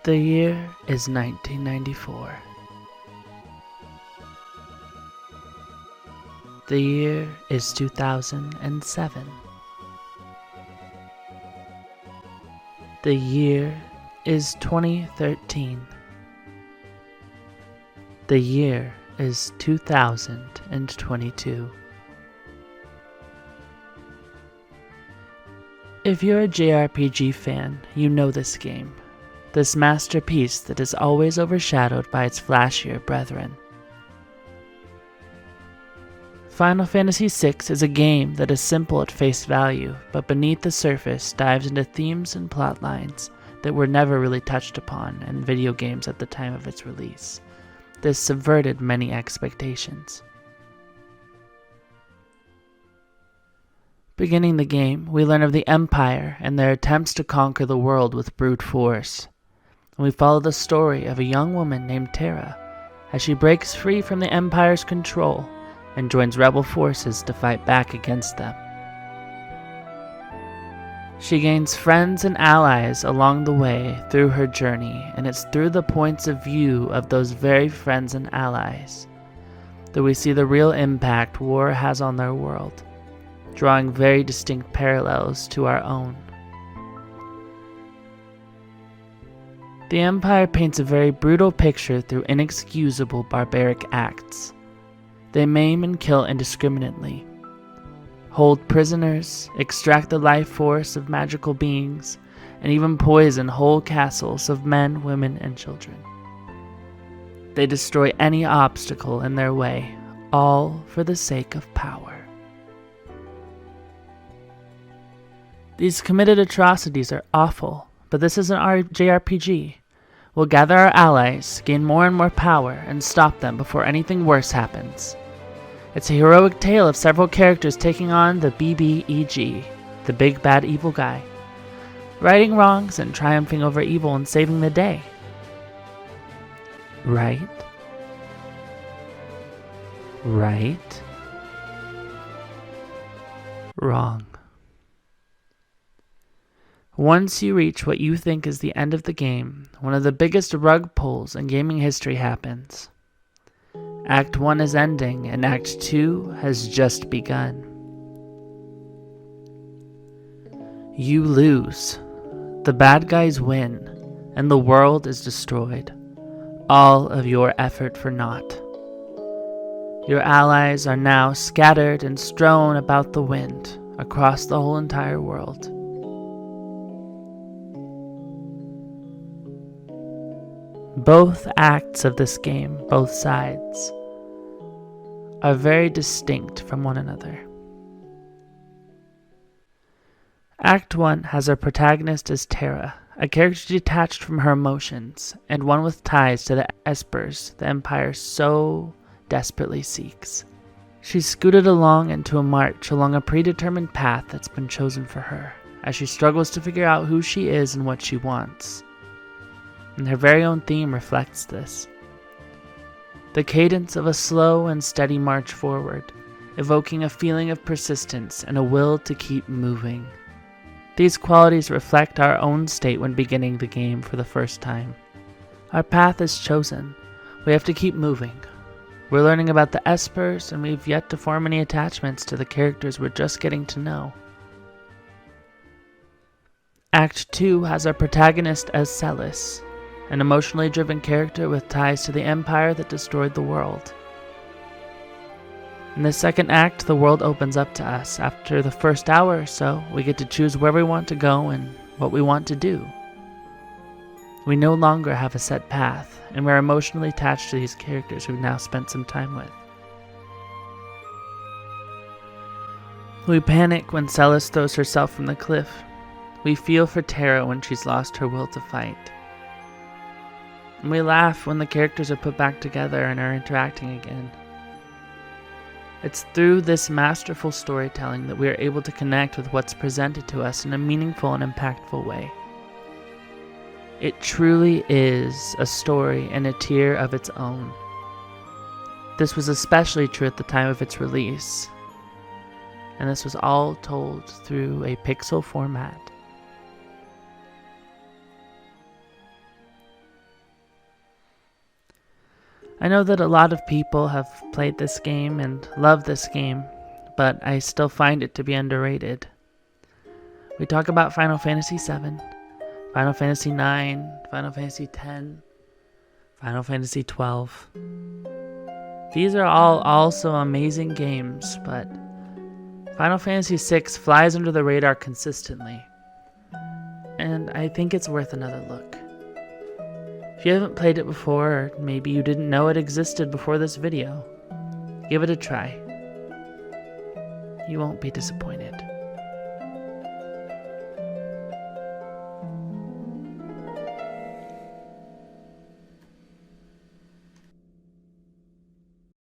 The year is 1994. The year is 2007. The year is 2013. The year is 2022. If you're a JRPG fan, you know this game. This masterpiece that is always overshadowed by its flashier brethren. Final Fantasy VI is a game that is simple at face value, but beneath the surface dives into themes and plot lines that were never really touched upon in video games at the time of its release. This subverted many expectations. Beginning the game, we learn of the Empire and their attempts to conquer the world with brute force. And we follow the story of a young woman named Terra as she breaks free from the Empire's control and joins rebel forces to fight back against them. She gains friends and allies along the way through her journey, and it's through the points of view of those very friends and allies that we see the real impact war has on their world, drawing very distinct parallels to our own. The Empire paints a very brutal picture through inexcusable barbaric acts. They maim and kill indiscriminately, hold prisoners, extract the life force of magical beings, and even poison whole castles of men, women, and children. They destroy any obstacle in their way, all for the sake of power. These committed atrocities are awful, but this isn't our JRPG. We'll gather our allies, gain more and more power, and stop them before anything worse happens. It's a heroic tale of several characters taking on the BBEG, the big bad evil guy, righting wrongs and triumphing over evil and saving the day. Right? Right? Wrong. Once you reach what you think is the end of the game, one of the biggest rug pulls in gaming history happens. Act 1 is ending, and Act 2 has just begun. You lose. The bad guys win, and the world is destroyed. All of your effort for naught. Your allies are now scattered and strewn about the wind, across the whole entire world. Both acts of this game, both sides, are very distinct from one another. Act 1 has our protagonist as Terra, a character detached from her emotions, and one with ties to the espers the Empire so desperately seeks. She's scooted along into a march along a predetermined path that's been chosen for her, as she struggles to figure out who she is and what she wants. And her very own theme reflects this. The cadence of a slow and steady march forward, evoking a feeling of persistence and a will to keep moving. These qualities reflect our own state when beginning the game for the first time. Our path is chosen. We have to keep moving. We're learning about the espers, and we've yet to form any attachments to the characters we're just getting to know. Act 2 has our protagonist as Celes, an emotionally driven character with ties to the Empire that destroyed the world. In the second act, the world opens up to us. After the first hour or so, we get to choose where we want to go and what we want to do. We no longer have a set path, and we're emotionally attached to these characters we've now spent some time with. We panic when Celes throws herself from the cliff. We feel for Terra when she's lost her will to fight. And we laugh when the characters are put back together and are interacting again. It's through this masterful storytelling that we are able to connect with what's presented to us in a meaningful and impactful way. It truly is a story and a tier of its own. This was especially true at the time of its release, and this was all told through a pixel format. I know that a lot of people have played this game and love this game, but I still find it to be underrated. We talk about Final Fantasy VII, Final Fantasy IX, Final Fantasy X, Final Fantasy XII. These are all also amazing games, but Final Fantasy VI flies under the radar consistently, and I think it's worth another look. If you haven't played it before, or maybe you didn't know it existed before this video, give it a try. You won't be disappointed.